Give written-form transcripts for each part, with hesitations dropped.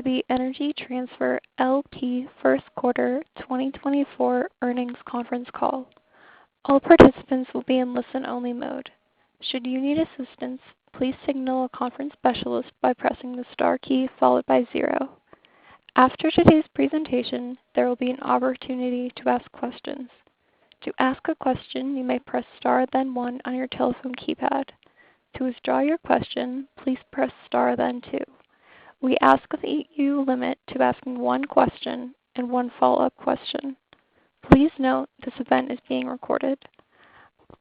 the Energy Transfer LP First Quarter 2024 Earnings Conference Call. All participants will be in listen-only mode. Should you need assistance, please signal a conference specialist by pressing the star key followed by 0. After today's presentation, there will be an opportunity to ask questions. To ask a question, you may press star then 1 on your telephone keypad. To withdraw your question, please press star then 2. We ask that you limit to asking one question and one follow-up question. Please note this event is being recorded.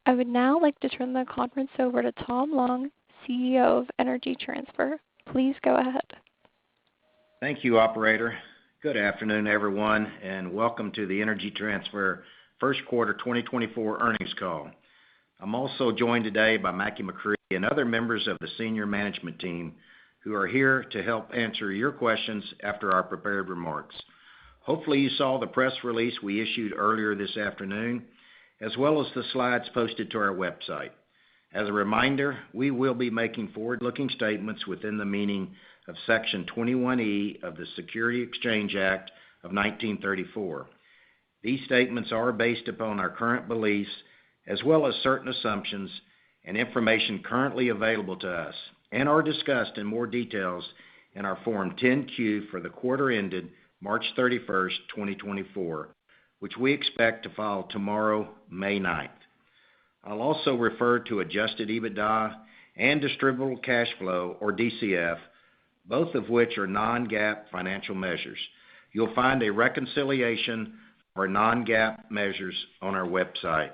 I would now like to turn the conference over to Tom Long, CEO of Energy Transfer. Please go ahead. Thank you, operator. Good afternoon, everyone, and welcome to the Energy Transfer First Quarter 2024 Earnings Call. I'm also joined today by Mackie McCree and other members of the senior management team who are here to help answer your questions after our prepared remarks. Hopefully you saw the press release we issued earlier this afternoon, as well as the slides posted to our website. As a reminder, we will be making forward-looking statements within the meaning of Section 21E of the Securities Exchange Act of 1934. These statements are based upon our current beliefs as well as certain assumptions and information currently available to us, and are discussed in more details in our Form 10-Q for the quarter ended March 31st, 2024, which we expect to file tomorrow, May 9th. I'll also refer to Adjusted EBITDA and Distributable Cash Flow, or DCF, both of which are non-GAAP financial measures. You'll find a reconciliation of our non-GAAP measures on our website.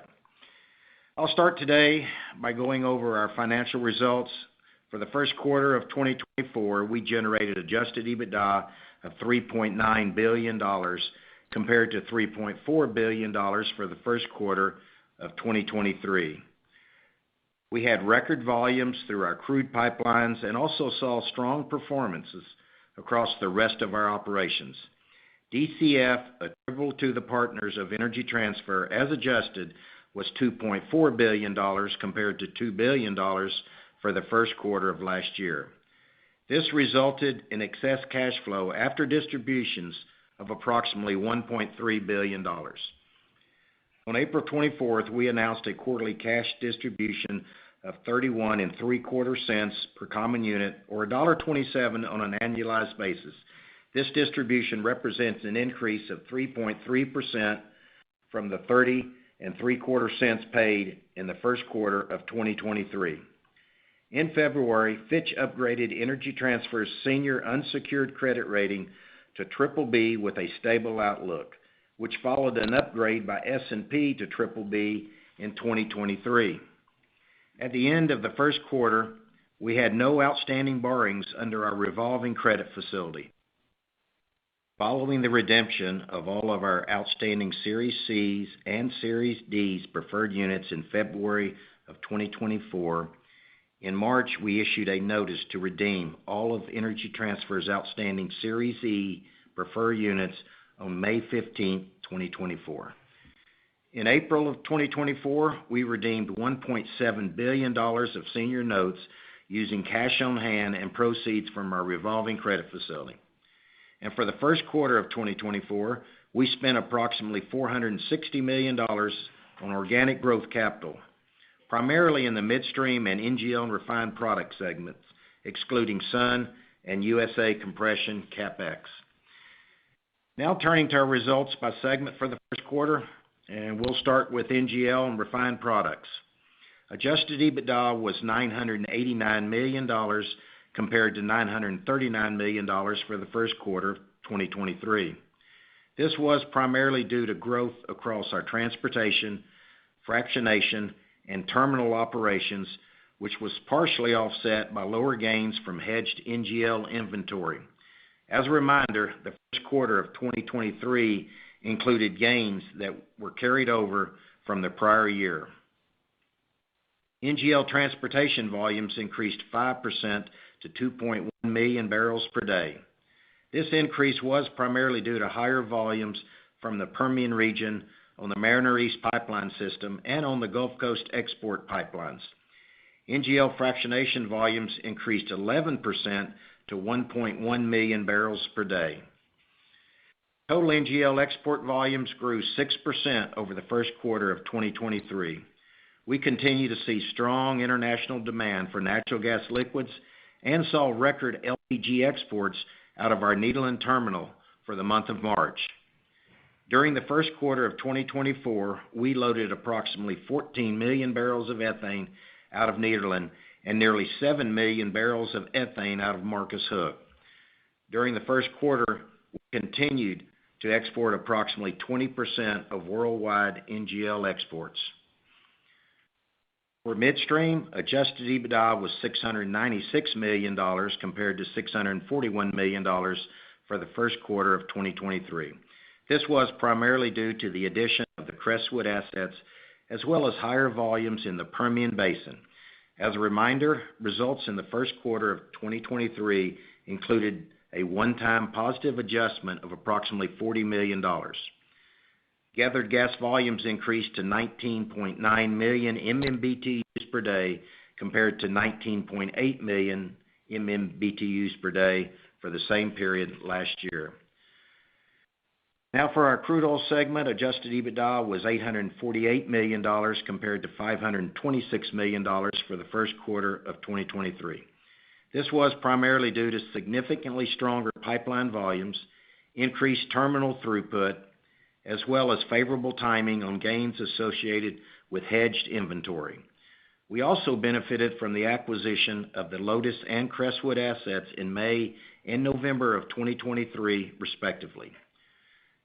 I'll start today by going over our financial results. For the first quarter of 2024, we generated Adjusted EBITDA of $3.9 billion compared to $3.4 billion for the first quarter of 2023. We had record volumes through our crude pipelines and also saw strong performances across the rest of our operations. DCF attributable to the partners of Energy Transfer as adjusted was $2.4 billion compared to $2 billion for the first quarter of last year. This resulted in excess cash flow after distributions of approximately $1.3 billion. On April 24th, we announced a quarterly cash distribution of 31 cents per common unit, or $1.27 on an annualized basis. This distribution represents an increase of 3.3% from the 30 cents paid in the first quarter of 2023. In February, Fitch upgraded Energy Transfer's senior unsecured credit rating to BBB with a stable outlook, which followed an upgrade by S&P to BBB in 2023. At the end of the first quarter, we had no outstanding borrowings under our revolving credit facility. Following the redemption of all of our outstanding Series C's and Series D's preferred units in February of 2024, in March, we issued a notice to redeem all of Energy Transfer's outstanding Series E preferred units on May 15, 2024. In April of 2024, we redeemed $1.7 billion of senior notes using cash on hand and proceeds from our revolving credit facility. And for the first quarter of 2024, we spent approximately $460 million on organic growth capital, primarily in the midstream and NGL and refined product segments, excluding Sun and USA Compression CapEx. Now turning to our results by segment for the first quarter, and we'll start with NGL and refined products. Adjusted EBITDA was $989 million compared to $939 million for the first quarter of 2023. This was primarily due to growth across our transportation, fractionation, and terminal operations, which was partially offset by lower gains from hedged NGL inventory. As a reminder, the first quarter of 2023 included gains that were carried over from the prior year. NGL transportation volumes increased 5% to 2.1 million barrels per day. This increase was primarily due to higher volumes from the Permian region on the Mariner East pipeline system and on the Gulf Coast export pipelines. NGL fractionation volumes increased 11% to 1.1 million barrels per day. Total NGL export volumes grew 6% over the first quarter of 2023. We continue to see strong international demand for natural gas liquids and saw record LPG exports out of our Nederland terminal for the month of March. During the first quarter of 2024, we loaded approximately 14 million barrels of ethane out of Nederland and nearly 7 million barrels of ethane out of Marcus Hook. During the first quarter, we continued to export approximately 20% of worldwide NGL exports. For midstream, adjusted EBITDA was $696 million compared to $641 million for the first quarter of 2023. This was primarily due to the addition of the Crestwood assets as well as higher volumes in the Permian Basin. As a reminder, results in the first quarter of 2023 included a one-time positive adjustment of approximately $40 million. Gathered gas volumes increased to 19.9 million MMBtus per day compared to 19.8 million MMBtus per day for the same period last year. Now for our crude oil segment, adjusted EBITDA was $848 million compared to $526 million for the first quarter of 2023. This was primarily due to significantly stronger pipeline volumes, increased terminal throughput, as well as favorable timing on gains associated with hedged inventory. We also benefited from the acquisition of the Lotus and Crestwood assets in May and November of 2023, respectively.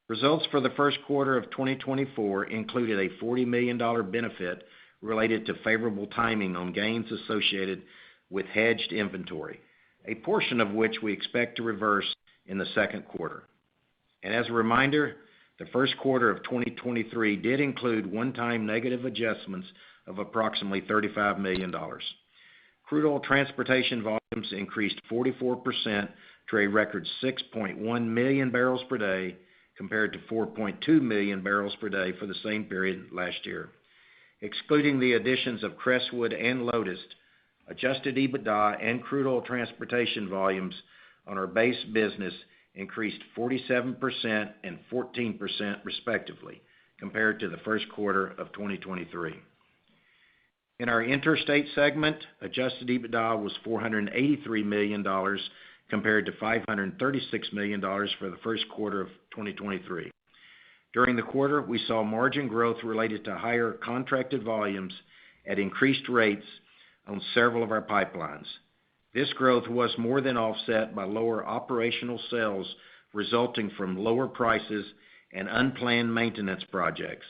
Results for the first quarter of 2024 included a $40 million benefit related to favorable timing on gains associated with hedged inventory, a portion of which we expect to reverse in the second quarter. And as a reminder, the first quarter of 2023 did include one-time negative adjustments of approximately $35 million. Crude oil transportation volumes increased 44% to a record 6.1 million barrels per day compared to 4.2 million barrels per day for the same period last year. Excluding the additions of Crestwood and Lotus, adjusted EBITDA and crude oil transportation volumes on our base business increased 47% and 14% respectively compared to the first quarter of 2023. In our interstate segment, adjusted EBITDA was $483 million compared to $536 million for the first quarter of 2023. During the quarter, we saw margin growth related to higher contracted volumes at increased rates on several of our pipelines. This growth was more than offset by lower operational sales resulting from lower prices and unplanned maintenance projects.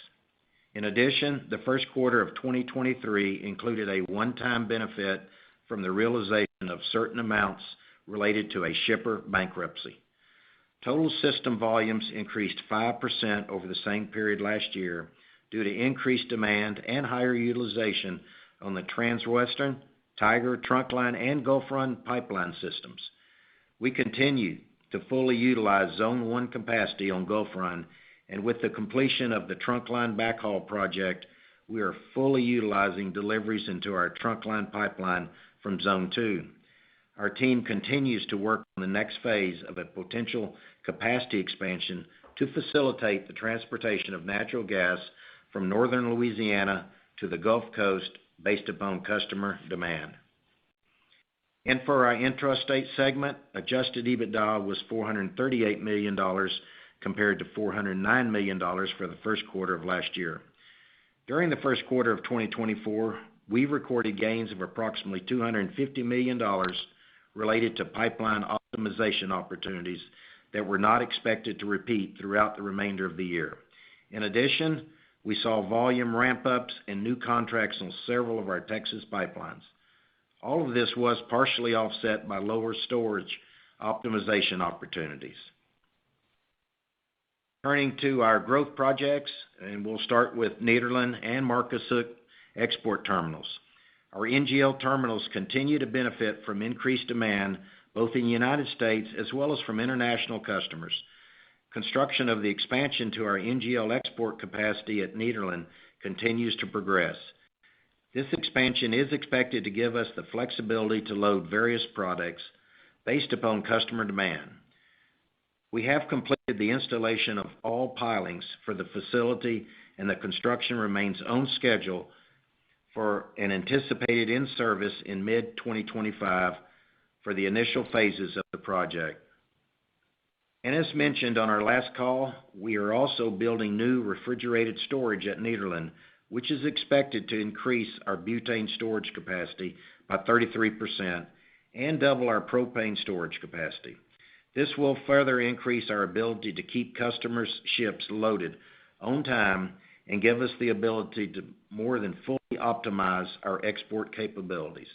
In addition, the first quarter of 2023 included a one-time benefit from the realization of certain amounts related to a shipper bankruptcy. Total system volumes increased 5% over the same period last year due to increased demand and higher utilization on the Transwestern, Tiger, Trunkline, and Gulf Run pipeline systems. We continue to fully utilize Zone 1 capacity on Gulf Run, and with the completion of the Trunkline backhaul project, we are fully utilizing deliveries into our Trunkline pipeline from Zone 2. Our team continues to work on the next phase of a potential capacity expansion to facilitate the transportation of natural gas from northern Louisiana to the Gulf Coast based upon customer demand. And for our intrastate segment, adjusted EBITDA was $438 million compared to $409 million for the first quarter of last year. During the first quarter of 2024, we recorded gains of approximately $250 million related to pipeline optimization opportunities that were not expected to repeat throughout the remainder of the year. In addition, we saw volume ramp-ups and new contracts on several of our Texas pipelines. All of this was partially offset by lower storage optimization opportunities. Turning to our growth projects, and we'll start with Nederland and Marcus Hook export terminals. Our NGL terminals continue to benefit from increased demand both in the United States as well as from international customers. Construction of the expansion to our NGL export capacity at Nederland continues to progress. This expansion is expected to give us the flexibility to load various products, based upon customer demand. We have completed the installation of all pilings for the facility, and the construction remains on schedule for an anticipated in-service in mid-2025 for the initial phases of the project. And as mentioned on our last call, we are also building new refrigerated storage at Nederland, which is expected to increase our butane storage capacity by 33% and double our propane storage capacity. This will further increase our ability to keep customers' ships loaded on time and give us the ability to more than fully optimize our export capabilities.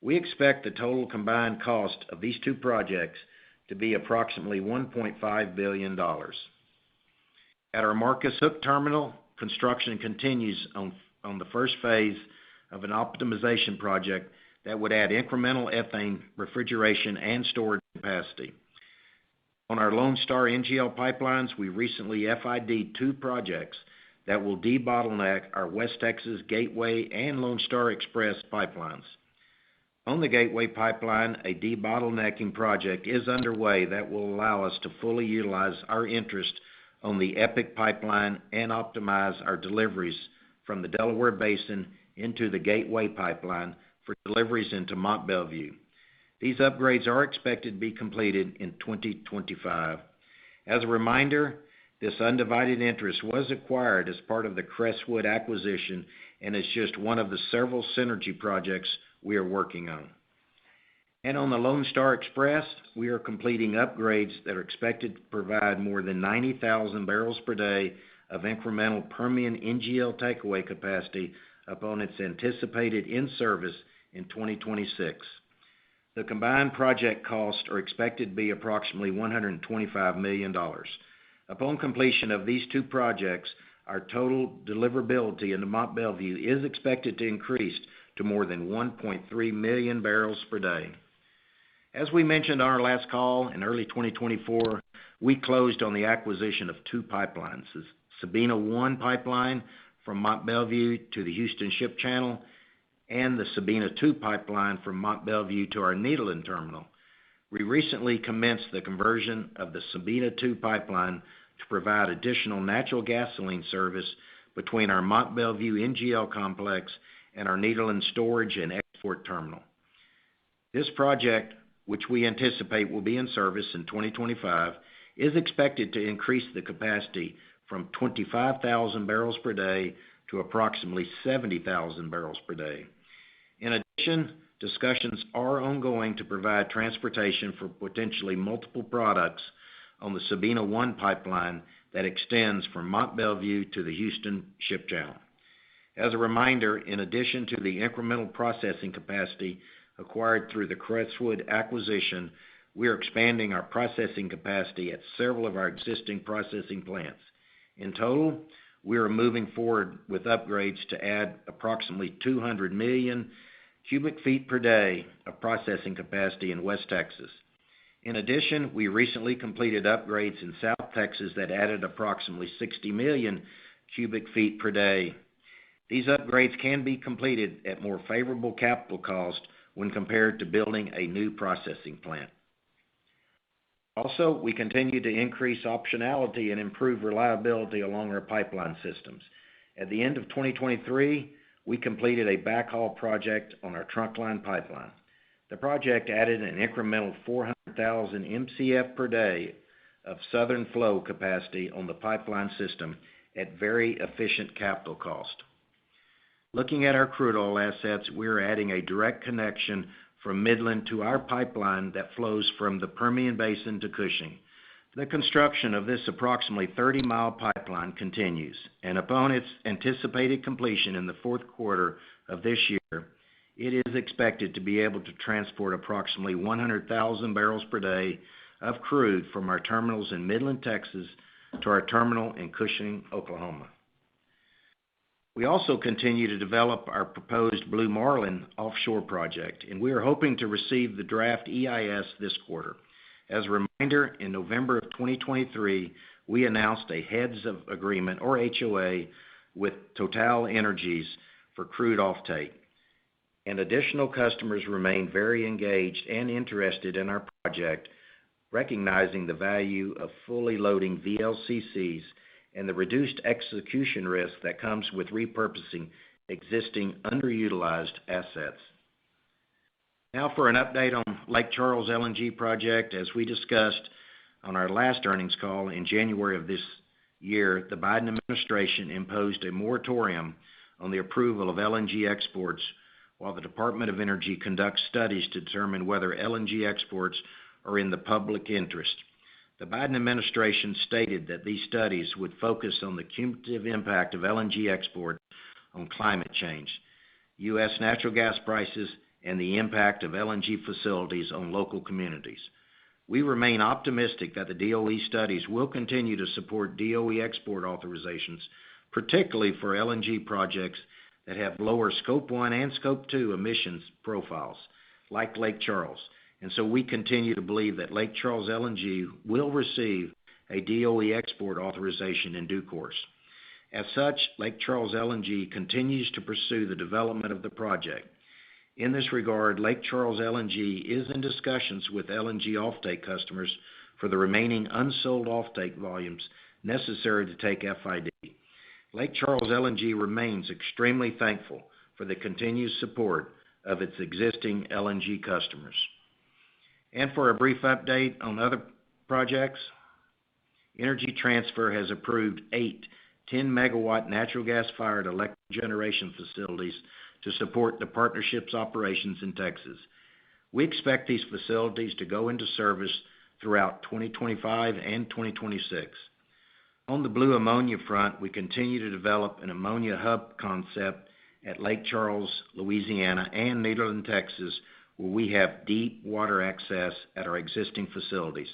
We expect the total combined cost of these two projects to be approximately $1.5 billion. At our Marcus Hook terminal, construction continues on the first phase of an optimization project that would add incremental ethane refrigeration and storage capacity. On our Lone Star NGL pipelines, we recently FID'd two projects that will debottleneck our West Texas Gateway and Lone Star Express pipelines. On the Gateway pipeline, a debottlenecking project is underway that will allow us to fully utilize our interest on the EPIC pipeline and optimize our deliveries from the Delaware Basin into the Gateway pipeline for deliveries into Mont Belvieu. These upgrades are expected to be completed in 2025. As a reminder, this undivided interest was acquired as part of the Crestwood acquisition and is just one of the several synergy projects we are working on. And on the Lone Star Express, we are completing upgrades that are expected to provide more than 90,000 barrels per day of incremental Permian NGL takeaway capacity upon its anticipated in-service in 2026. The combined project costs are expected to be approximately $125 million. Upon completion of these two projects, our total deliverability into Mont Belvieu is expected to increase to more than 1.3 million barrels per day. As we mentioned on our last call, in early 2024, we closed on the acquisition of two pipelines, the Sabina 1 pipeline from Mont Belvieu to the Houston Ship Channel, and the Sabina 2 pipeline from Mont Belvieu to our Nederland terminal. We recently commenced the conversion of the Sabina 2 pipeline to provide additional natural gasoline service between our Mont Belvieu NGL complex and our Nederland storage and export terminal. This project, which we anticipate will be in service in 2025, is expected to increase the capacity from 25,000 barrels per day to approximately 70,000 barrels per day. In addition, discussions are ongoing to provide transportation for potentially multiple products on the Sabina 1 pipeline that extends from Mont Belvieu to the Houston Ship Channel. As a reminder, in addition to the incremental processing capacity acquired through the Crestwood acquisition, we are expanding our processing capacity at several of our existing processing plants. In total, we are moving forward with upgrades to add approximately 200 million cubic feet per day of processing capacity in West Texas. In addition, we recently completed upgrades in South Texas that added approximately 60 million cubic feet per day. These upgrades can be completed at more favorable capital cost when compared to building a new processing plant. Also, we continue to increase optionality and improve reliability along our pipeline systems. At the end of 2023, we completed a backhaul project on our Trunkline pipeline. The project added an incremental 400,000 MCF per day of southern flow capacity on the pipeline system at very efficient capital cost. Looking at our crude oil assets, we are adding a direct connection from Midland to our pipeline that flows from the Permian Basin to Cushing. The construction of this approximately 30-mile pipeline continues, and upon its anticipated completion in the fourth quarter of this year, it is expected to be able to transport approximately 100,000 barrels per day of crude from our terminals in Midland, Texas, to our terminal in Cushing, Oklahoma. We also continue to develop our proposed Blue Marlin offshore project, and we are hoping to receive the draft EIS this quarter. As a reminder, in November of 2023, we announced a heads of agreement, or HOA, with Total Energies for crude offtake. and additional customers remain very engaged and interested in our project, recognizing the value of fully loading VLCCs and the reduced execution risk that comes with repurposing existing underutilized assets. Now for an update on Lake Charles LNG project. As we discussed on our last earnings call in January of this year, the Biden administration imposed a moratorium on the approval of LNG exports while the Department of Energy conducts studies to determine whether LNG exports are in the public interest. The Biden administration stated that these studies would focus on the cumulative impact of LNG exports on climate change, U.S. natural gas prices, and the impact of LNG facilities on local communities. We remain optimistic that the DOE studies will continue to support DOE export authorizations, particularly for LNG projects that have lower Scope 1 and Scope 2 emissions profiles, like Lake Charles. And so we continue to believe that Lake Charles LNG will receive a DOE export authorization in due course. As such, Lake Charles LNG continues to pursue the development of the project. In this regard, Lake Charles LNG is in discussions with LNG offtake customers for the remaining unsold offtake volumes necessary to take FID. Lake Charles LNG remains extremely thankful for the continued support of its existing LNG customers. And for a brief update on other projects, Energy Transfer has approved 8 10-megawatt natural gas-fired electric generation facilities to support the partnership's operations in Texas. We expect these facilities to go into service throughout 2025 and 2026. On the blue ammonia front, we continue to develop an ammonia hub concept at Lake Charles, Louisiana, and Nederland, Texas, where we have deep water access at our existing facilities.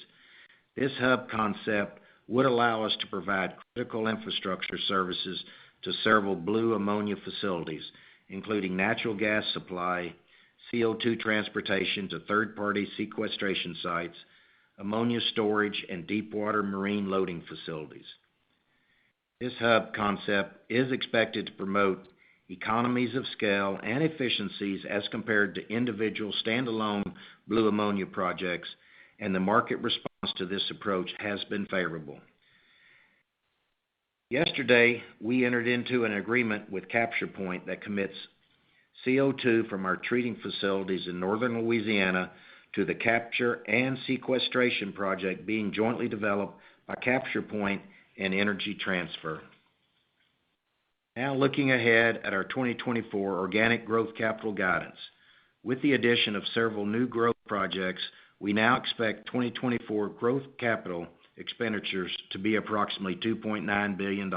This hub concept would allow us to provide critical infrastructure services to several blue ammonia facilities, including natural gas supply, CO2 transportation to third-party sequestration sites, ammonia storage, and deep-water marine loading facilities. This hub concept is expected to promote economies of scale and efficiencies as compared to individual standalone blue ammonia projects, and the market response to this approach has been favorable. Yesterday, we entered into an agreement with Capture Point that commits CO2 from our treating facilities in northern Louisiana to the capture and sequestration project being jointly developed by Capture Point and Energy Transfer. Now looking ahead at our 2024 organic growth capital guidance. With the addition of several new growth projects, we now expect 2024 growth capital expenditures to be approximately $2.9 billion,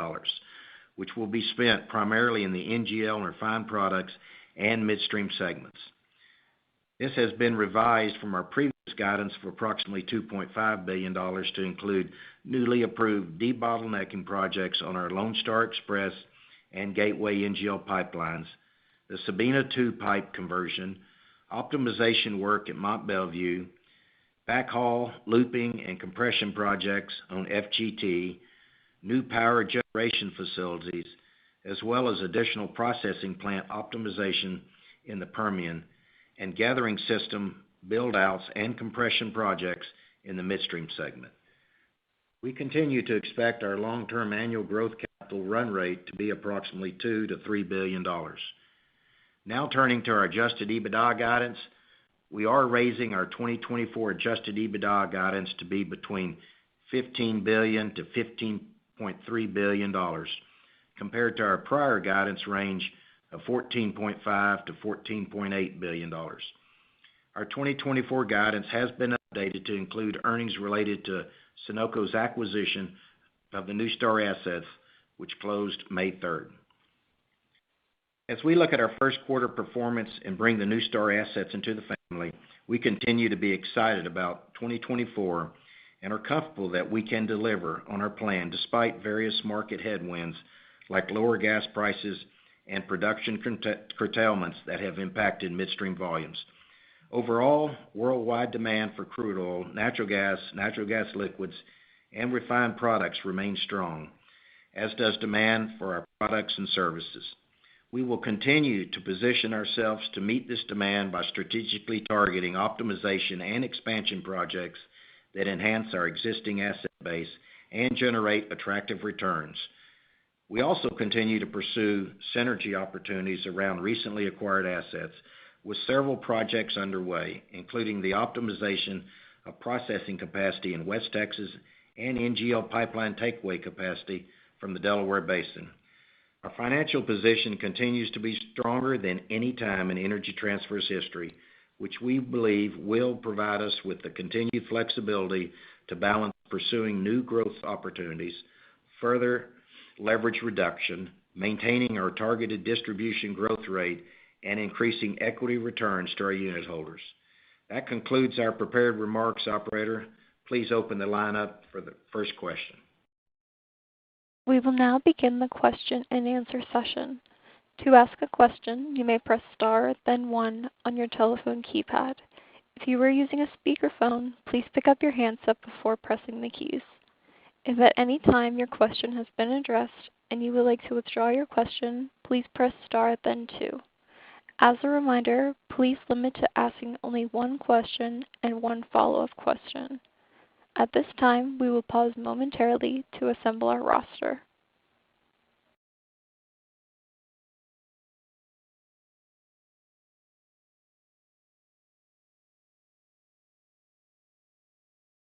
which will be spent primarily in the NGL and refined products and midstream segments. This has been revised from our previous guidance of approximately $2.5 billion to include newly approved debottlenecking projects on our Lone Star Express and Gateway NGL pipelines, the Sabina 2 pipe conversion, optimization work at Mont Belvieu, backhaul, looping, and compression projects on FGT, new power generation facilities, as well as additional processing plant optimization in the Permian, and gathering system build-outs and compression projects in the midstream segment. We continue to expect our long-term annual growth capital run rate to be approximately $2 to $3 billion. Now turning to our adjusted EBITDA guidance, we are raising our 2024 adjusted EBITDA guidance to be between $15 billion to $15.3 billion, compared to our prior guidance range of $14.5 to $14.8 billion. Our 2024 guidance has been updated to include earnings related to Sunoco's acquisition of the NuStar assets, which closed May 3rd. As we look at our first quarter performance and bring the NuStar assets into the family, we continue to be excited about 2024 and are comfortable that we can deliver on our plan despite various market headwinds like lower gas prices and production curtailments that have impacted midstream volumes. Overall, worldwide demand for crude oil, natural gas liquids, and refined products remains strong, as does demand for our products and services. We will continue to position ourselves to meet this demand by strategically targeting optimization and expansion projects that enhance our existing asset base and generate attractive returns. We also continue to pursue synergy opportunities around recently acquired assets, with several projects underway, including the optimization of processing capacity in West Texas and NGL pipeline takeaway capacity from the Delaware Basin. Our financial position continues to be stronger than any time in Energy Transfer's history, which we believe will provide us with the continued flexibility to balance pursuing new growth opportunities, further leverage reduction, maintaining our targeted distribution growth rate, and increasing equity returns to our unit holders. That concludes our prepared remarks, operator. Please open the line up for the first question. We will now begin the question and answer session. To ask a question, you may press star, then 1 on your telephone keypad. If you are using a speakerphone, please pick up your handset before pressing the keys. If at any time your question has been addressed and you would like to withdraw your question, please press star, then 2. As a reminder, please limit to asking only one question and one follow-up question. At this time, we will pause momentarily to assemble our roster.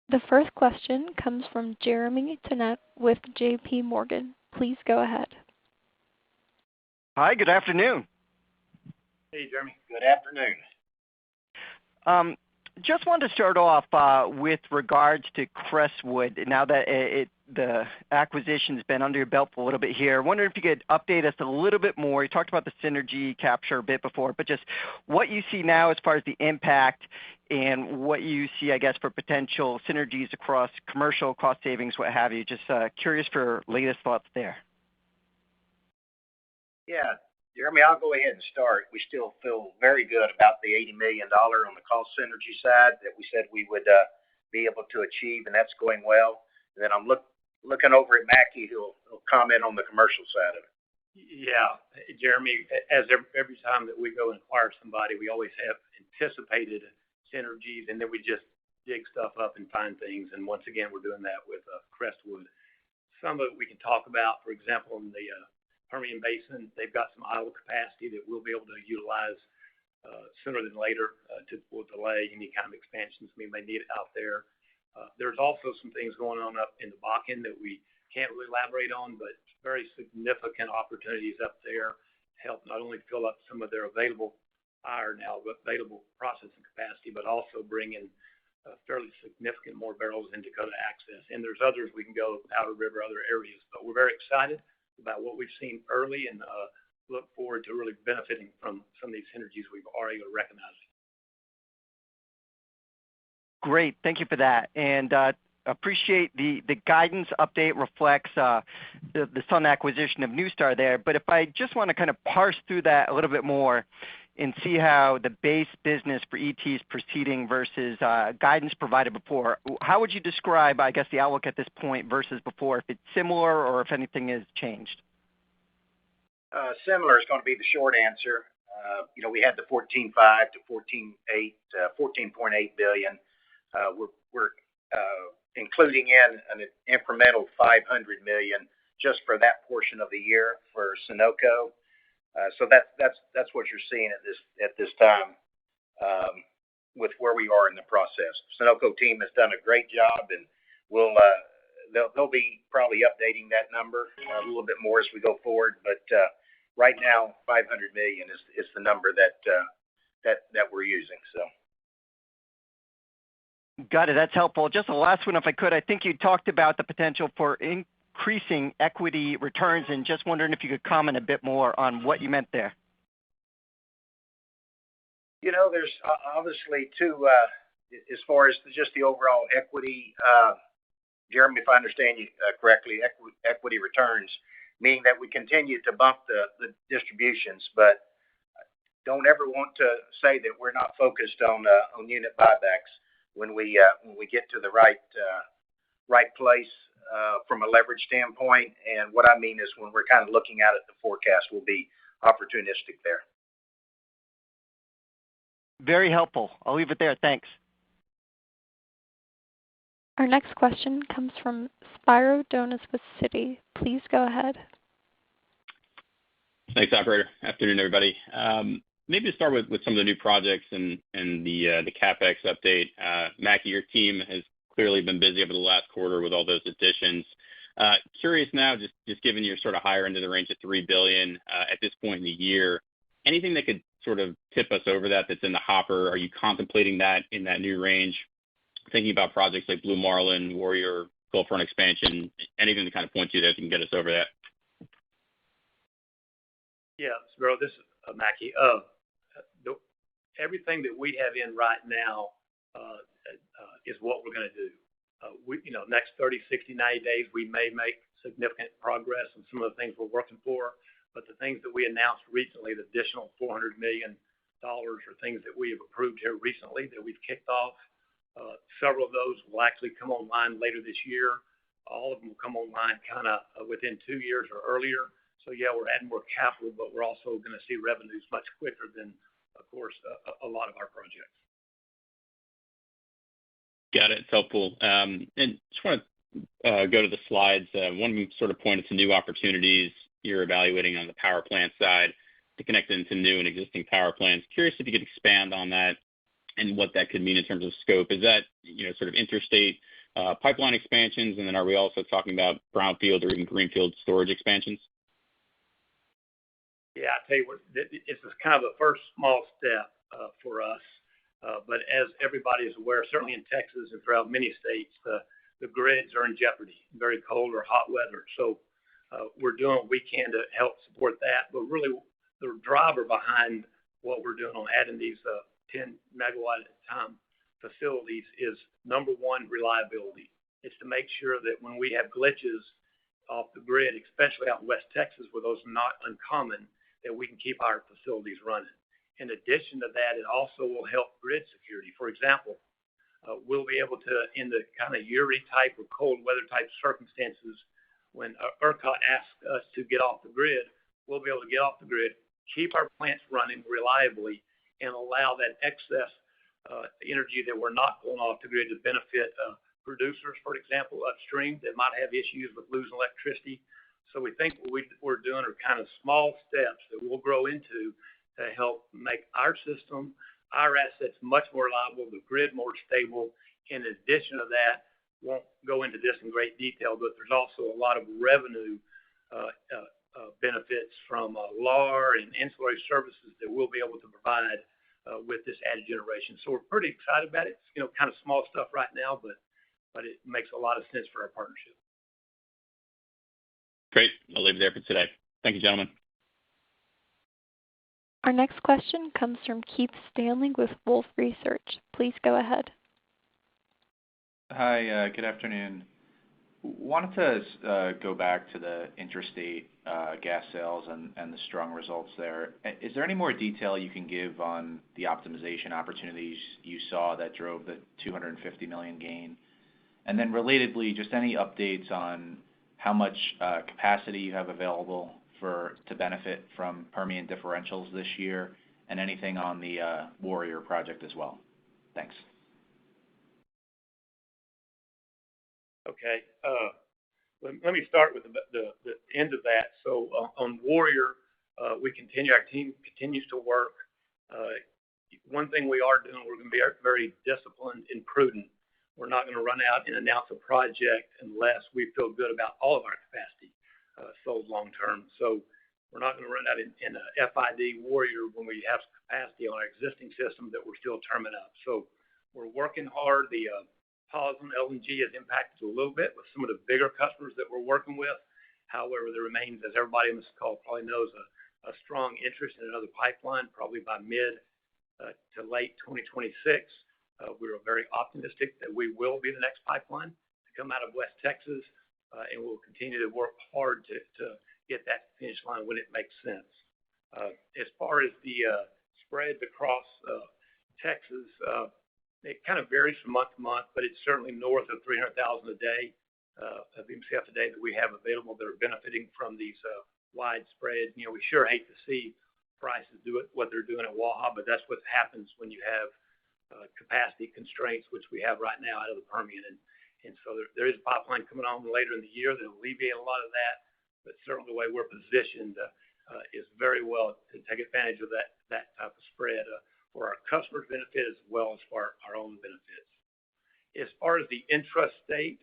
The first question comes from Jeremy Tonet with J.P. Morgan. Please go ahead. Hi, good afternoon. Hey, Jeremy. Good afternoon. Just wanted to start off with regards to Crestwood. Now that the acquisition's been under your belt for a little bit here, wondering if you could update us a little bit more. You talked about the synergy capture a bit before, but just what you see now as far as the impact and what you see, I guess, for potential synergies across commercial cost savings, what have you. Just curious for latest thoughts there. Yeah. Jeremy, I'll go ahead and start. We still feel very good about the $80 million on the cost synergy side that we said we would be able to achieve, and that's going well. And then I'm looking over at Mackie, who'll comment on the commercial side of it. Yeah, Jeremy, as every time that we go and acquire somebody, we always have anticipated synergies, and then we just dig stuff up and find things. And once again, we're doing that with Crestwood. Some of it we can talk about, for example, in the Permian Basin, they've got some idle capacity that we'll be able to utilize sooner than later will delay any kind of expansions we may need out there. There's also some things going on up in the Bakken that we can't really elaborate on, but very significant opportunities up there to help not only fill up some of their available processing capacity, but also bring in fairly significant more barrels in Dakota Access. And there's others we can go, Powder River, other areas. But we're very excited about what we've seen early and look forward to really benefiting from some of these synergies we've already recognized. Great. Thank you for that. And appreciate the guidance update reflects the Sun acquisition of NewStar there. But if I just want to kind of parse through that a little bit more and see how the base business for ET is proceeding versus guidance provided before, how would you describe, I guess, the outlook at this point versus before, if it's similar or if anything has changed? Similar is going to be the short answer. We had the 14.5 to 14.8 billion. We're including in an incremental 500 million just for that portion of the year for Sunoco. So that's what you're seeing at this time with where we are in the process. Sunoco team has done a great job, and they'll be probably updating that number a little bit more as we go forward. But right now, 500 million is the number that we're using. So. Got it. That's helpful. Just the last one, if I could. I think you talked about the potential for increasing equity returns, and just wondering if you could comment a bit more on what you meant there. There's obviously two, as far as just the overall equity, Jeremy, if I understand you correctly, equity returns, meaning that we continue to bump the distributions, but don't ever want to say that we're not focused on unit buybacks when we get to the right place from a leverage standpoint. And what I mean is when we're kind of looking out at the forecast, we'll be opportunistic there. Very helpful. I'll leave it there. Thanks. Our next question comes from Spiro Dounis with Citi. Please go ahead. Thanks, operator. Afternoon, everybody. Maybe to start with some of the new projects and the CapEx update. Mackie, your team has clearly been busy over the last quarter with all those additions. Curious now, just given your sort of higher end of the range of $3 billion at this point in the year, anything that could sort of tip us over that's in the hopper? Are you contemplating that in that new range? Thinking about projects like Blue Marlin, Warrior, Gulf Run expansion, anything to kind of point to that can get us over that? Yeah, Spiro, this is Mackie. Everything that we have in right now is what we're going to do. Next 30, 60, 90 days, we may make significant progress on some of the things we're working for, but the things that we announced recently, the additional $400 million are things that we have approved here recently that we've kicked off. Several of those will actually come online later this year. All of them will come online kind of within 2 years or earlier. So yeah, we're adding more capital, but we're also going to see revenues much quicker than, of course, a lot of our projects. Got it. It's helpful. And just want to go to the slides. One of them sort of pointed to new opportunities you're evaluating on the power plant side to connect into new and existing power plants. Curious if you could expand on that and what that could mean in terms of scope. Is that, sort of interstate pipeline expansions? And then are we also talking about brownfield or even greenfield storage expansions? Yeah, I tell you what, this is kind of the first small step for us. But as everybody is aware, certainly in Texas and throughout many states, the grids are in jeopardy, very cold or hot weather. So we're doing what we can to help support that. But really, the driver behind what we're doing on adding these 10 megawatt at a time facilities is, number one, reliability. It's to make sure that when we have glitches off the grid, especially out in West Texas, where those are not uncommon, that we can keep our facilities running. In addition to that, it also will help grid security. For example, we'll be able to, in the kind of Uri type or cold weather type circumstances, when ERCOT asks us to get off the grid, we'll be able to get off the grid, keep our plants running reliably, and allow that excess energy that we're not pulling off the grid to benefit producers, for example, upstream that might have issues with losing electricity. So we think what we're doing are kind of small steps that we'll grow into to help make our system, our assets much more reliable, the grid more stable. In addition to that, won't go into this in great detail, but there's also a lot of revenue benefits from LAR and ancillary services that we'll be able to provide with this added generation. So we're pretty excited about it. It's, kind of small stuff right now, but it makes a lot of sense for our partnership. Great. I'll leave it there for today. Thank you, gentlemen. Our next question comes from Keith Stanley with Wolfe Research. Please go ahead. Hi, good afternoon. Wanted to go back to the interstate gas sales and the strong results there. Is there any more detail you can give on the optimization opportunities you saw that drove the $250 million gain? And then relatedly, just any updates on how much capacity you have available to benefit from Permian differentials this year, and anything on the Warrior project as well. Thanks. Okay. Let me start with the end of that. So on Warrior, our team continues to work. One thing we are doing, we're going to be very disciplined and prudent. We're not going to run out and announce a project unless we feel good about all of our capacity sold long term. So we're not going to run out in a FID Warrior when we have capacity on our existing system that we're still terming up. So we're working hard. The pause on LNG has impacted a little bit with some of the bigger customers that we're working with. However, there remains, as everybody on this call probably knows, a strong interest in another pipeline, probably by mid to late 2026. We're very optimistic that we will be the next pipeline to come out of West Texas, and we'll continue to work hard to get that finish line when it makes sense. As far as the spreads across Texas, it kind of varies from month to month, but it's certainly north of 300,000 a day of MCF a day that we have available that are benefiting from these wide spreads. We sure hate to see prices do what they're doing at Waha, but that's what happens when you have capacity constraints, which we have right now out of the Permian. And so there is a pipeline coming on later in the year that will alleviate a lot of that. But certainly the way we're positioned is very well to take advantage of that type of spread for our customers' benefit as well as for our own benefits. As far as the intrastate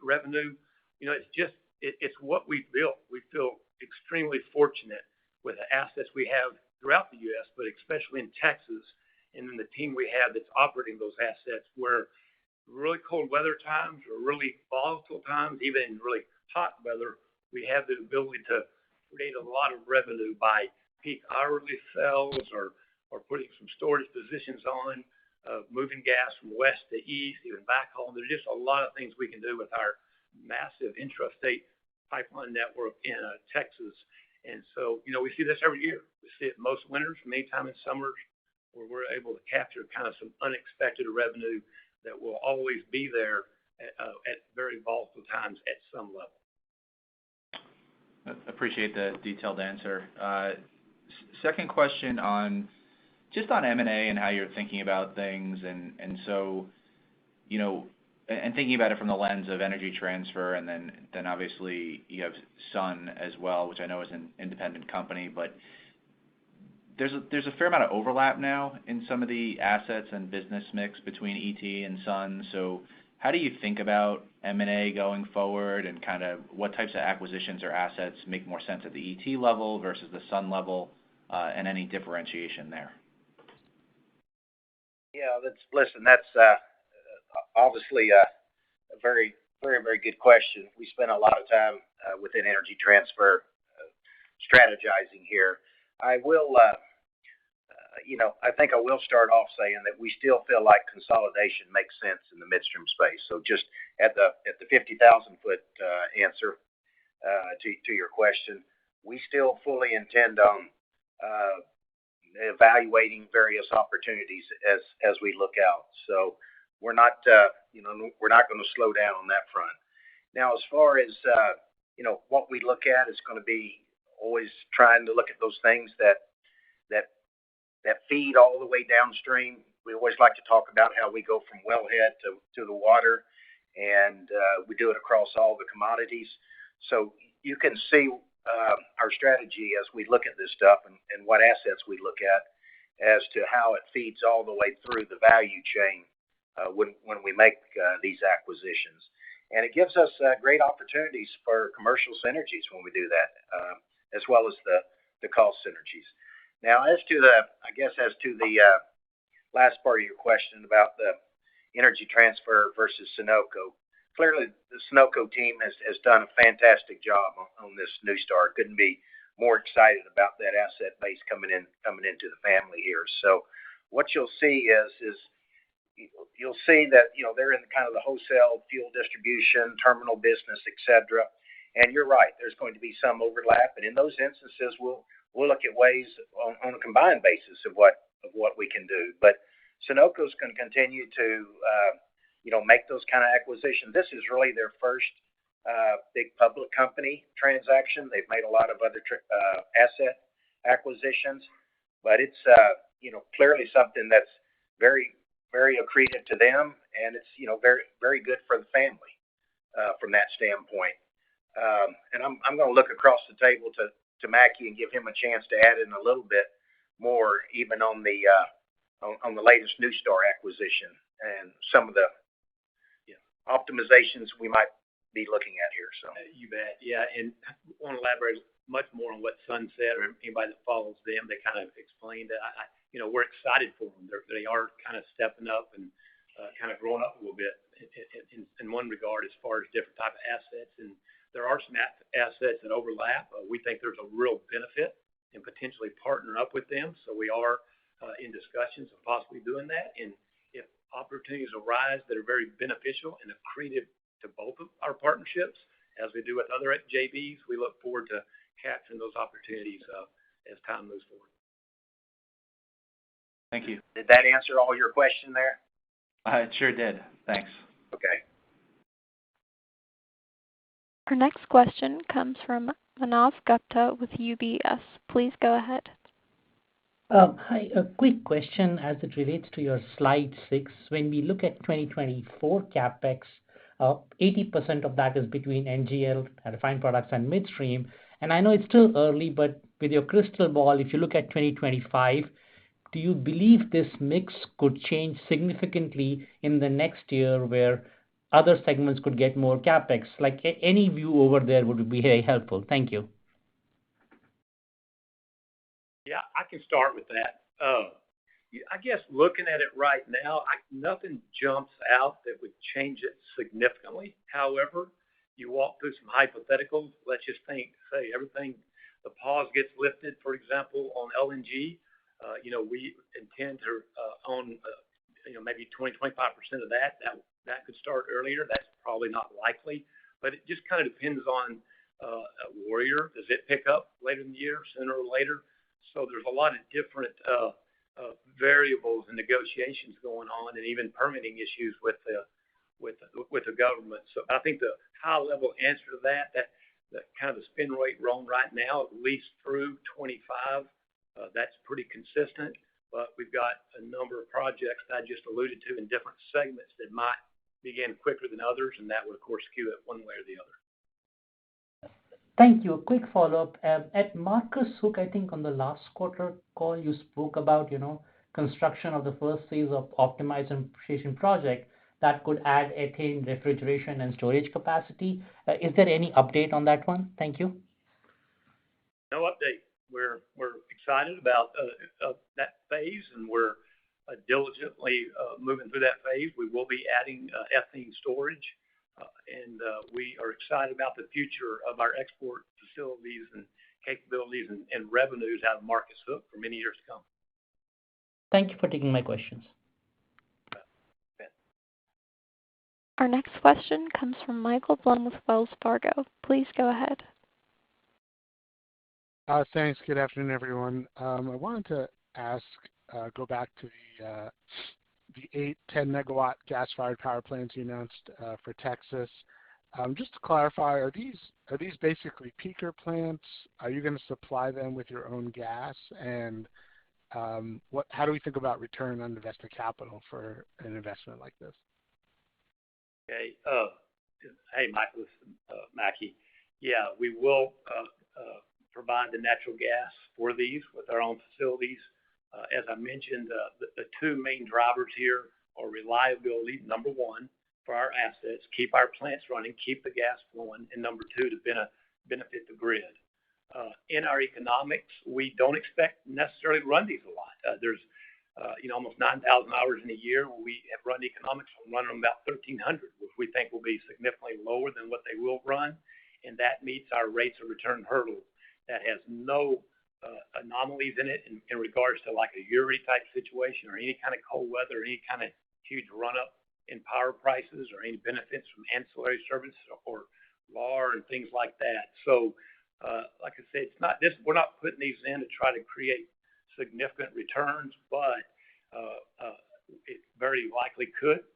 revenue, it's what we built. We feel extremely fortunate with the assets we have throughout the U.S., but especially in Texas, and then the team we have that's operating those assets where really cold weather times or really volatile times, even in really hot weather, we have the ability to create a lot of revenue by peak hourly sales or putting some storage positions on, moving gas from west to east, even backhaul. There's just a lot of things we can do with our massive intrastate pipeline network in Texas. And so, we see this every year. We see it most winters, many times in summers, where we're able to capture kind of some unexpected revenue that will always be there at very volatile times at some level. Appreciate the detailed answer. Second question on M&A and how you're thinking about things, and so, and thinking about it from the lens of Energy Transfer, and then obviously you have Sun as well, which I know is an independent company, but there's a fair amount of overlap now in some of the assets and business mix between ET and Sun. So how do you think about M&A going forward, and kind of what types of acquisitions or assets make more sense at the ET level versus the Sun level, and any differentiation there? Yeah, that's obviously a very, very, very good question. We spend a lot of time within Energy Transfer strategizing here. I think I will start off saying that we still feel like consolidation makes sense in the midstream space. So just at the 50,000 foot answer to your question, we still fully intend on evaluating various opportunities as we look out. So we're not going to slow down on that front. Now, as far as what we look at is going to be always trying to look at those things that feed all the way downstream. We always like to talk about how we go from wellhead to the water, and we do it across all the commodities. So you can see our strategy as we look at this stuff and what assets we look at as to how it feeds all the way through the value chain when we make these acquisitions. And it gives us great opportunities for commercial synergies when we do that, as well as the cost synergies. Now, as to the last part of your question about the Energy Transfer versus Sunoco, clearly the Sunoco team has done a fantastic job on this new start. Couldn't be more excited about that asset base coming into the family here. So what you'll see is you'll see that they're in kind of the wholesale fuel distribution, terminal business, etc. And you're right, there's going to be some overlap, and in those instances, we'll look at ways on a combined basis of what we can do. But Sunoco's going to continue to make those kind of acquisitions. This is really their first big public company transaction. They've made a lot of other asset acquisitions, but it's clearly something that's very, very accretive to them, and it's very, very good for the family from that standpoint. And I'm going to look across the table to Mackie and give him a chance to add in a little bit more, even on the latest New Star acquisition and some of the optimizations we might be looking at here. So you bet, yeah. And I want to elaborate much more on what Sun said, or anybody that follows them. They kind of explained that. We're excited for them. They are kind of stepping up and kind of growing up a little bit in one regard as far as different type of assets. And there are some assets that overlap. We think there's a real benefit in potentially partnering up with them. So we are in discussions of possibly doing that. And if opportunities arise that are very beneficial and accretive to both of our partnerships, as we do with other JVs, we look forward to capturing those opportunities as time moves forward. Thank you. Did that answer all your question there? It sure did. Thanks. Okay. Our next question comes from Manav Gupta with UBS. Please go ahead. Hi. A quick question as it relates to your slide 6. When we look at 2024 CapEx, 80% of that is between NGL, refined products, and midstream. And I know it's still early, but with your crystal ball, if you look at 2025, do you believe this mix could change significantly in the next year where other segments could get more CapEx? Like any view over there would be very helpful. Thank you. Yeah, I can start with that. I guess looking at it right now, nothing jumps out that would change it significantly. However, you walk through some hypotheticals. Let's just say everything, the pause gets lifted, for example, on LNG. We intend to own, maybe 20-25% of that. That could start earlier. That's probably not likely, but it just kind of depends on Warrior. Does it pick up later in the year, sooner or later? So there's a lot of different variables and negotiations going on, and even permitting issues with the government. So I think the high level answer to that kind of the spin rate wrong right now, at least through 25, that's pretty consistent. But we've got a number of projects that I just alluded to in different segments that might begin quicker than others, and that would of course skew it one way or the other. Thank you. A quick follow-up. At Marcus Hook, I think on the last quarter call, you spoke about, construction of the first phase of optimized and appreciation project that could add ethane refrigeration and storage capacity. Is there any update on that one? Thank you. No update. We're excited about that phase, and we're diligently moving through that phase. We will be adding ethane storage. And we are excited about the future of our export facilities and capabilities and revenues out of Marcus Hook for many years to come. Thank you for taking my questions. Our next question comes from Michael Blum with Wells Fargo. Please go ahead. Thanks. Good afternoon, everyone. I wanted to go back to the 8, 10 megawatt gas-fired power plants you announced for Texas. Just to clarify, are these basically peaker plants? Are you going to supply them with your own gas? And how do we think about return on invested capital for an investment like this? Okay. Hey, Michael, this is Mackie. Yeah, we will provide the natural gas for these with our own facilities. As I mentioned, the two main drivers here are reliability, number one, for our assets, keep our plants running, keep the gas flowing, and number two, to benefit the grid. In our economics, we don't expect necessarily to run these a lot. There's almost 9,000 hours in a year where we have run economics on running them about 1,300, which we think will be significantly lower than what they will run, and that meets our rates of return hurdle. That has no anomalies in it in regards to like a Uri type situation or any kind of cold weather or any kind of huge run up in power prices or any benefits from ancillary services or LAR and things like that. So like I said, it's not this. We're not putting these in to try to create significant returns, but it very likely could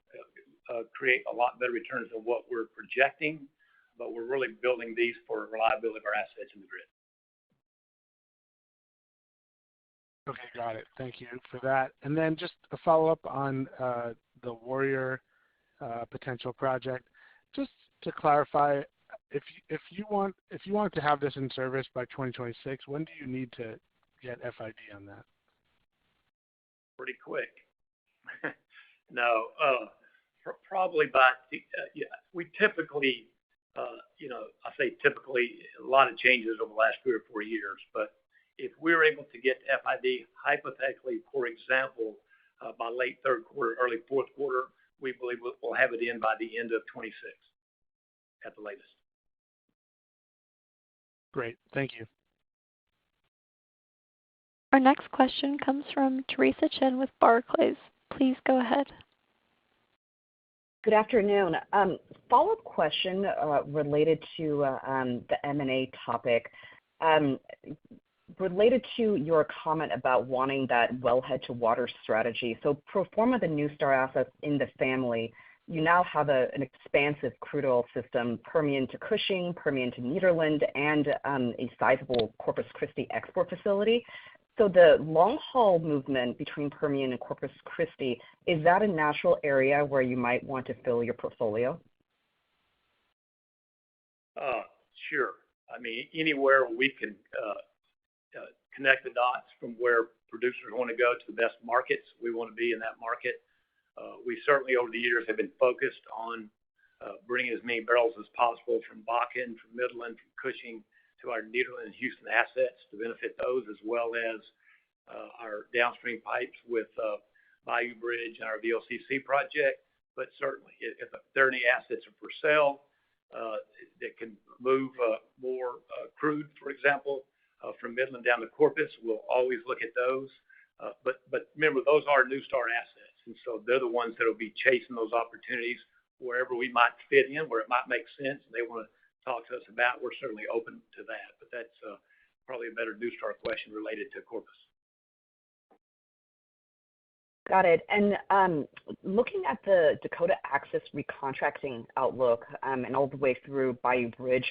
create a lot better returns than what we're projecting. But we're really building these for reliability of our assets in the grid. Okay, got it. Thank you for that. And then just a follow-up on the Warrior potential project. Just to clarify, if you wanted to have this in service by 2026, when do you need to get FID on that? Pretty quick. No, probably by we typically, I say typically, a lot of changes over the last 3 or 4 years, but if we're able to get to FID, hypothetically, for example, by late third quarter, early fourth quarter, we believe we'll have it in by the end of 26 at the latest. Great. Thank you. Our next question comes from Theresa Chen with Barclays. Please go ahead. Good afternoon. Follow-up question related to the M&A topic. Related to your comment about wanting that wellhead to water strategy. So pro forma the NuStar assets in the family, you now have an expansive crude oil system, Permian to Cushing, Permian to Nederland, and a sizable Corpus Christi export facility. So the long-haul movement between Permian and Corpus Christi, is that a natural area where you might want to fill your portfolio? Sure. I mean, anywhere we can connect the dots from where producers want to go to the best markets, we want to be in that market. We certainly over the years have been focused on bringing as many barrels as possible from Bakken, from Midland, from Cushing to our Nederland and Houston assets to benefit those, as well as our downstream pipes with Bayou Bridge and our VLCC project. But certainly, if there are any assets are for sale that can move more crude, for example, from Midland down to Corpus, we'll always look at those. But remember, those are New Start assets, and so they're the ones that will be chasing those opportunities wherever we might fit in, where it might make sense, and they want to talk to us about. We're certainly open to that, but that's probably a better New Start question related to Corpus. Got it. And looking at the Dakota Access recontracting outlook and all the way through Bayou Bridge,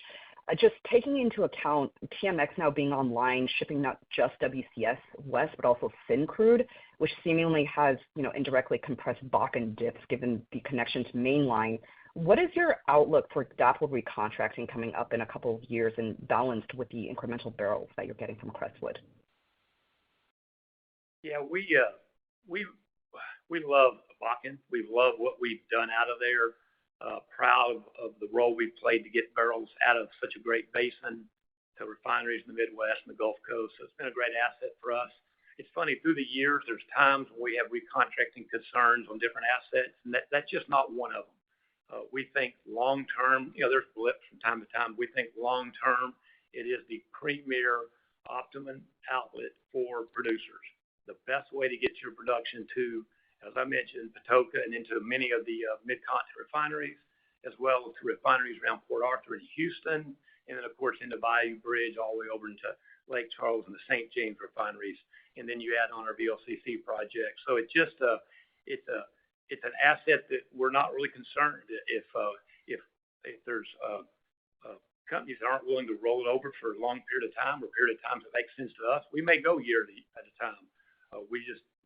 just taking into account TMX now being online, shipping not just WCS West, but also Syncrude, which seemingly has, indirectly compressed Bakken dips given the connection to mainline. What is your outlook for DAPL recontracting coming up in a couple of years and balanced with the incremental barrels that you're getting from Crestwood? Yeah, we love Bakken. We love what we've done out of there. Proud of the role we've played to get barrels out of such a great basin to refineries in the Midwest and the Gulf Coast. So it's been a great asset for us. It's funny, through the years, there's times when we have recontracting concerns on different assets, and that's just not one of them. We think long-term, there's blips from time to time. We think long-term, it is the premier optimum outlet for producers. The best way to get your production to, as I mentioned, Patoka and into many of the mid-continent refineries, as well as to refineries around Port Arthur and Houston, and then, of course, into Bayou Bridge all the way over into Lake Charles and the St. James refineries. And then you add on our VLCC project. So it's just it's an asset that we're not really concerned if there's companies that aren't willing to roll it over for a long period of time or a period of time that makes sense to us. We may go year at a time.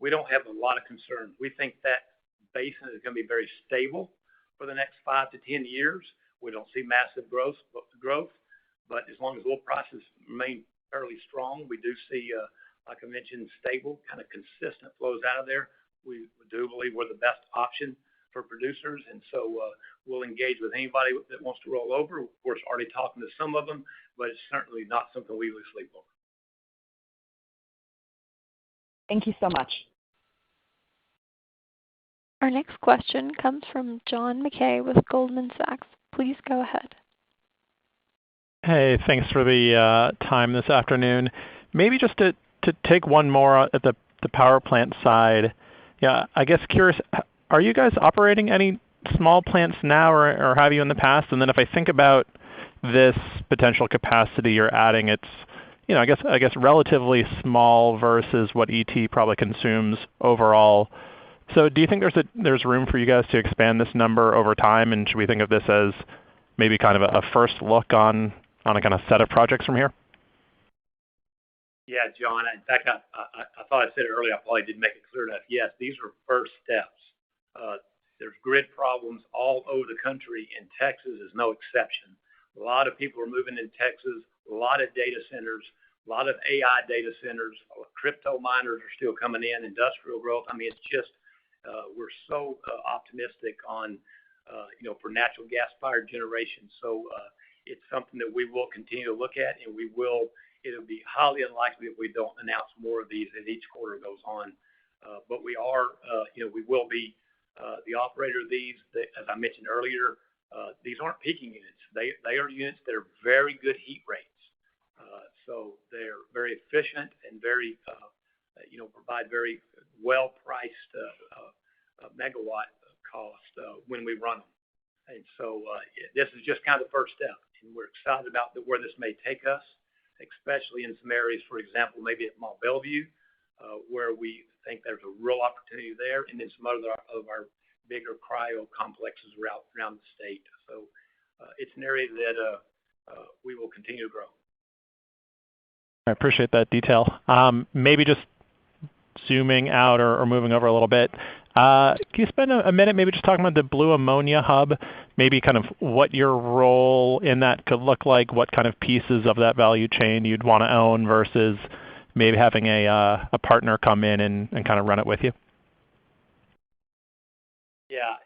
We don't have a lot of concerns. We think that basin is going to be very stable for the next 5 to 10 years. We don't see massive growth, but as long as oil prices remain fairly strong, we do see, like I mentioned, stable, kind of consistent flows out of there. We do believe we're the best option for producers, and so we'll engage with anybody that wants to roll over. Of course, already talking to some of them, but it's certainly not something we lose sleep over. Thank you so much. Our next question comes from John Mackay with Goldman Sachs. Please go ahead. Hey, thanks for the time this afternoon. Maybe just to take one more at the power plant side. Yeah, I guess curious, are you guys operating any small plants now or have you in the past? And then if I think about this potential capacity you're adding, it's I guess relatively small versus what ET probably consumes overall. So do you think there's room for you guys to expand this number over time? And should we think of this as maybe kind of a first look on a kind of set of projects from here? Yeah, John. In fact, I thought I said it earlier. I probably didn't make it clear enough. Yes, these are first steps. There's grid problems all over the country, and Texas is no exception. A lot of people are moving in Texas, a lot of data centers, a lot of AI data centers, crypto miners are still coming in, industrial growth. I mean, it's just, we're so optimistic on, for natural gas-fired generation. So it's something that we will continue to look at, and it'll be highly unlikely that we don't announce more of these as each quarter goes on. But we are, we will be the operator of these. As I mentioned earlier, these aren't peaking units. They are units that are very good heat rates. So they're very efficient and very, provide very well-priced megawatt cost when we run them. And so this is just kind of the first step. And we're excited about where this may take us, especially in some areas, for example, maybe at Mont Belvieu, where we think there's a real opportunity there, and then some other of our bigger cryo complexes around the state. So it's an area that we will continue to grow. I appreciate that detail. Maybe just zooming out or moving over a little bit, can you spend a minute maybe just talking about the blue ammonia hub, maybe kind of what your role in that could look like, what kind of pieces of that value chain you'd want to own versus maybe having a partner come in and kind of run it with you? Yeah,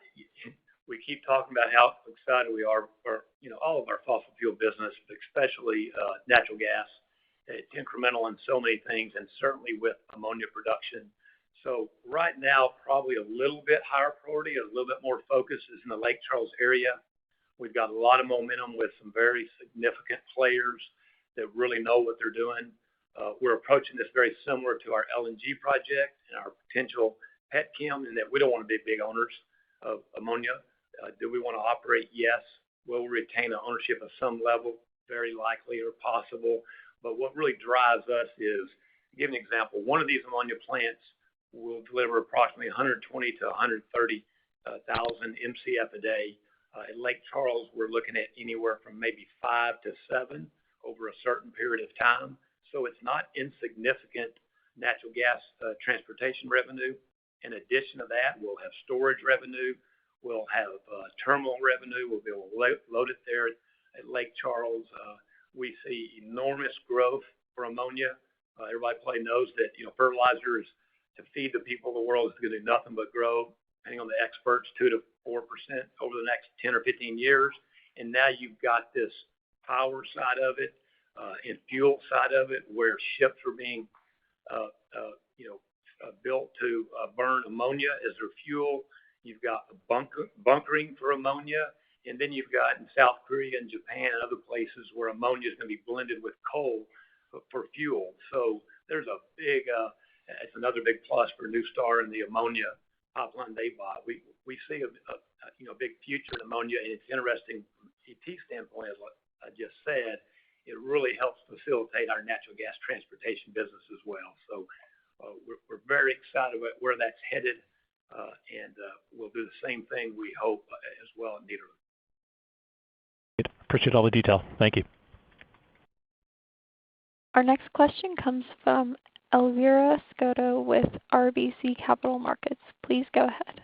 we keep talking about how excited we are for all of our fossil fuel business, but especially natural gas. It's incremental in so many things, and certainly with ammonia production. So right now, probably a little bit higher priority, a little bit more focus is in the Lake Charles area. We've got a lot of momentum with some very significant players that really know what they're doing. We're approaching this very similar to our LNG project and our potential petchem, in that we don't want to be big owners of ammonia. Do we want to operate? Yes. Will we retain an ownership of some level? Very likely or possible. But what really drives us is, to give an example, one of these ammonia plants will deliver approximately 120 to 130,000 MCF a day. At Lake Charles, we're looking at anywhere from maybe 5 to 7 over a certain period of time. So it's not insignificant natural gas transportation revenue. In addition to that, we'll have storage revenue. We'll have terminal revenue. We'll be able to load it there at Lake Charles. We see enormous growth for ammonia. Everybody probably knows that fertilizers to feed the people of the world is going to do nothing but grow, depending on the experts, 2 to 4% over the next 10 or 15 years. And now you've got this power side of it and fuel side of it, where ships are being built to burn ammonia as their fuel. You've got bunkering for ammonia. And then you've got in South Korea and Japan and other places where ammonia is going to be blended with coal for fuel. So there's a big, it's another big plus for New Star and the ammonia pipeline they bought. We see a big future in ammonia, and it's interesting from an ET standpoint, as I just said. It really helps facilitate our natural gas transportation business as well. So we're very excited about where that's headed, and we'll do the same thing, we hope, as well in Nederland. Appreciate all the detail. Thank you. Our next question comes from Elvira Scotto with RBC Capital Markets. Please go ahead.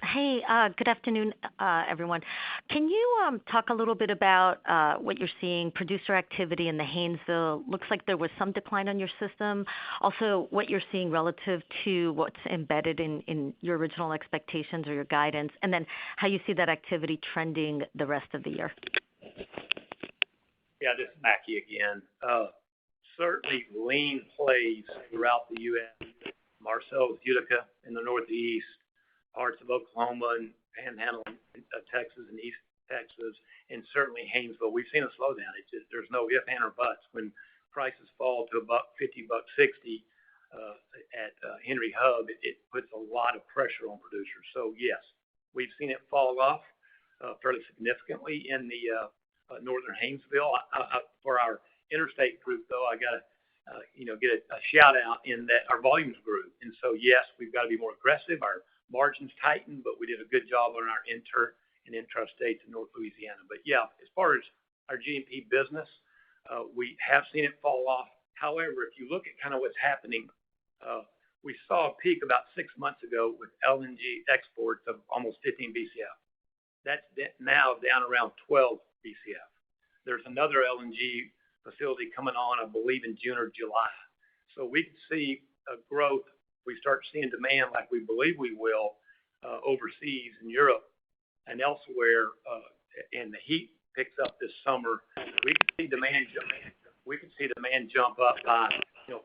Hey, good afternoon, everyone. Can you talk a little bit about what you're seeing, producer activity in the Haynesville? Looks like there was some decline on your system. Also, what you're seeing relative to what's embedded in your original expectations or your guidance, and then how you see that activity trending the rest of the year. Yeah, this is Mackie again. Certainly lean plays throughout the U.S. Marcellus, Utica in the Northeast, parts of Oklahoma and Panhandle, Texas and East Texas, and certainly Haynesville. We've seen a slowdown. There's no if, and, or buts. When prices fall to $1.50, $1.60 at Henry Hub, it puts a lot of pressure on producers. So yes, we've seen it fall off fairly significantly in the northern Haynesville. For our interstate group, though, I got to get a shout out in that our volumes grew. And so yes, we've got to be more aggressive. Our margins tightened, but we did a good job on our inter and intrastates in North Louisiana. But yeah, as far as our G&P business, we have seen it fall off. However, if you look at kind of what's happening, we saw a peak about 6 months ago with LNG exports of almost 15 BCF. That's now down around 12 BCF. There's another LNG facility coming on, I believe, in June or July. So we could see a growth. We start seeing demand like we believe we will overseas in Europe and elsewhere, and the heat picks up this summer. We could see demand jump up by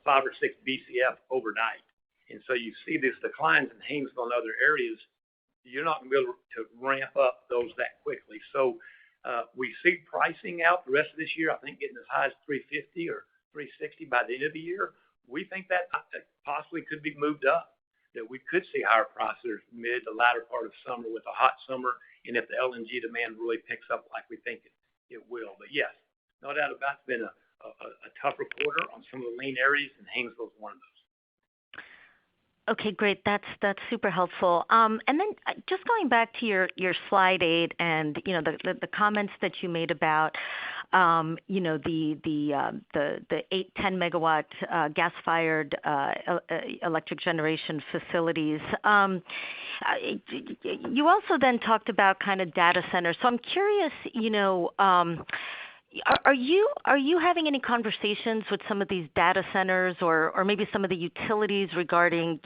5 or 6 BCF overnight. And so you see these declines in Haynesville and other areas. You're not going to be able to ramp up those that quickly. So we see pricing out the rest of this year, I think getting as high as $3.50 or $3.60 by the end of the year. We think that possibly could be moved up, that we could see higher prices mid to latter part of summer with a hot summer, and if the LNG demand really picks up like we think it will. But yes, no doubt about it, it's been a tougher quarter on some of the lean areas, and Haynesville is one of those. Okay, great. That's super helpful. And then just going back to your slide 8 and, the comments that you made about, the 8, 10 megawatt gas-fired electric generation facilities. You also then talked about kind of data centers. So I'm curious, are you having any conversations with some of these data centers or maybe some of the utilities regarding,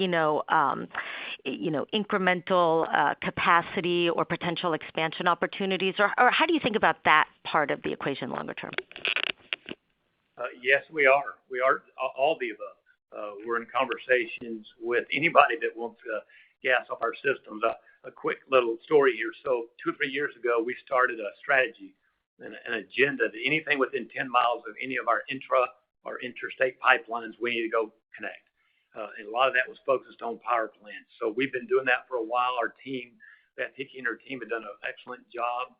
incremental capacity or potential expansion opportunities? Or how do you think about that part of the equation longer term? Yes, we are. We are all the above. We're in conversations with anybody that wants gas off our systems. A quick little story here. So 2 or 3 years ago, we started a strategy, an agenda that anything within 10 miles of any of our intra or interstate pipelines, we need to go connect. And a lot of that was focused on power plants. So we've been doing that for a while. Our team, Beth Hickey and her team, have done an excellent job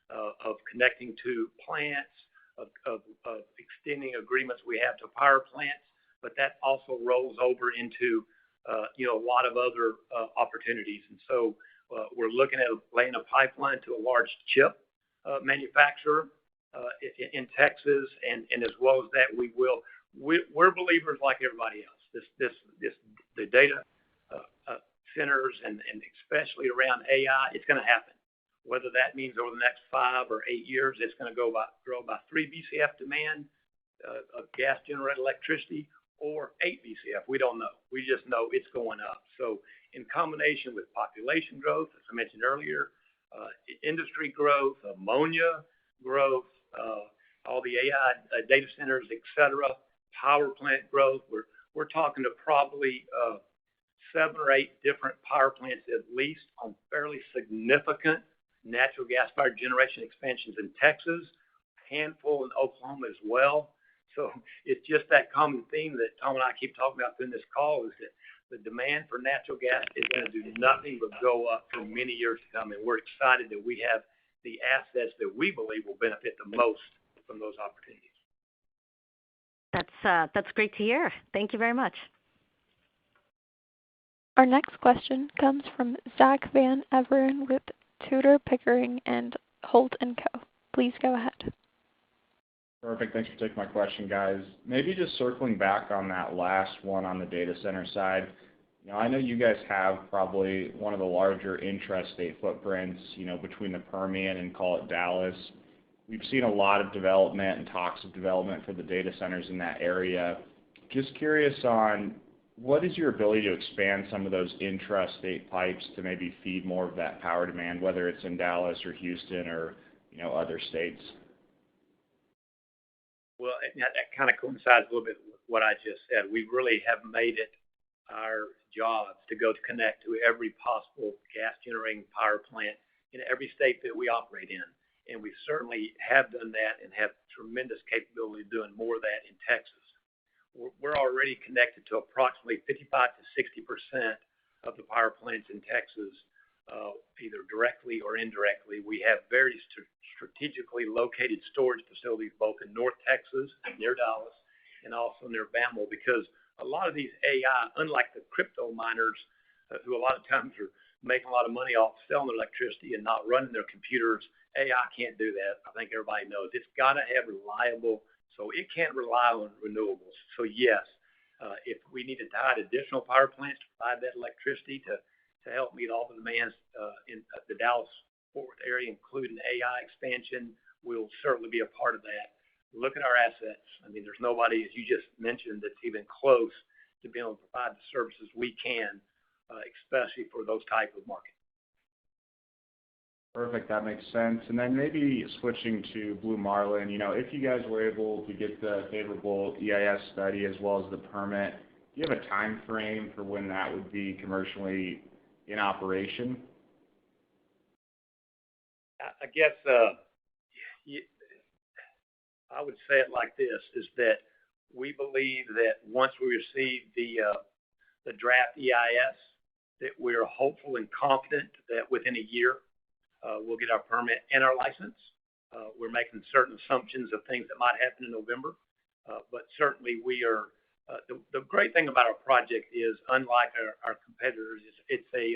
of connecting to plants, of extending agreements we have to power plants, but that also rolls over into a lot of other opportunities. And so we're looking at laying a pipeline to a large chip manufacturer in Texas, and as well as that, we're believers like everybody else. The data centers and especially around AI, it's going to happen. Whether that means over the next 5 or 8 years, it's going to grow by 3 BCF demand of gas generated electricity, or 8 BCF. We don't know. We just know it's going up. So in combination with population growth, as I mentioned earlier, industry growth, ammonia growth, all the AI data centers, et cetera, power plant growth, we're talking to probably 7 or 8 different power plants at least on fairly significant natural gas-fired generation expansions in Texas, handful in Oklahoma as well. So it's just that common theme that Tom and I keep talking about in this call, is that the demand for natural gas is going to do nothing but go up for many years to come. And we're excited that we have the assets that we believe will benefit the most from those opportunities. That's great to hear. Thank you very much. Our next question comes from Zach Van Everen with Tudor, Pickering, and Holt & Co. Please go ahead. Perfect. Thanks for taking my question, guys. Maybe just circling back on that last one on the data center side. I know you guys have probably one of the larger intrastate footprints, between the Permian and call it Dallas. We've seen a lot of development and talks of development for the data centers in that area. Just curious on what is your ability to expand some of those intrastate pipes to maybe feed more of that power demand, whether it's in Dallas or Houston or, other states? Well, that kind of coincides a little bit with what I just said. We really have made it our job to go to connect to every possible gas generating power plant in every state that we operate in. And we certainly have done that and have tremendous capability of doing more of that in Texas. We're already connected to approximately 55 to 60% of the power plants in Texas, either directly or indirectly. We have very strategically located storage facilities both in North Texas, near Dallas, and also near Bamble, because a lot of these AI, unlike the crypto miners, who a lot of times are making a lot of money off selling electricity and not running their computers, AI can't do that. I think everybody knows it's got to have reliable. So it can't rely on renewables. So yes, if we need to tie additional power plants to provide that electricity to help meet all the demands in the Dallas-Fort Worth area, including AI expansion, we'll certainly be a part of that. Look at our assets. I mean, there's nobody, as you just mentioned, that's even close to being able to provide the services we can, especially for those type of markets. Perfect. That makes sense. And then maybe switching to Blue Marlin, if you guys were able to get the favorable EIS study as well as the permit, do you have a time frame for when that would be commercially in operation? I guess I would say it like this, is that we believe that once we receive the draft EIS, that we're hopeful and confident that within a year, we'll get our permit and our license. We're making certain assumptions of things that might happen in November, but certainly we are The great thing about our project is, unlike our competitors, it's a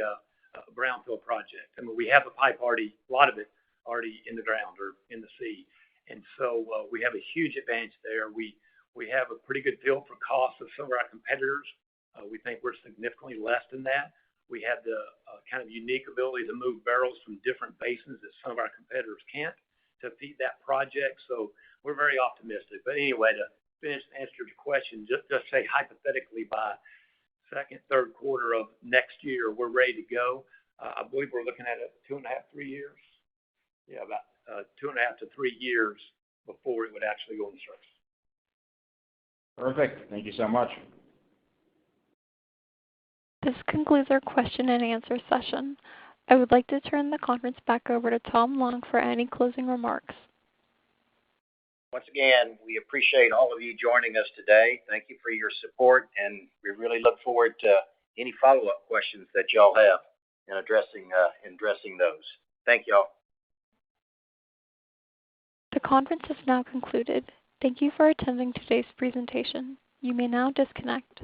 brownfield project. I mean, we have the pipe already, a lot of it already in the ground or in the sea. And so we have a huge advantage there. We have a pretty good feel for costs of some of our competitors. We think we're significantly less than that. We have the kind of unique ability to move barrels from different basins that some of our competitors can't to feed that project. So we're very optimistic. But anyway, to finish and answer your question, just say hypothetically by second, third quarter of next year, we're ready to go. I believe we're looking at 2.5, 3 years. Yeah, about 2.5 to 3 years before it would actually go in service. Perfect. Thank you so much. This concludes our question and answer session. I would like to turn the conference back over to Tom Long for any closing remarks. Once again, we appreciate all of you joining us today. Thank you for your support, and we really look forward to any follow-up questions that y'all have in addressing those. Thank y'all. The conference is now concluded. Thank you for attending today's presentation. You may now disconnect.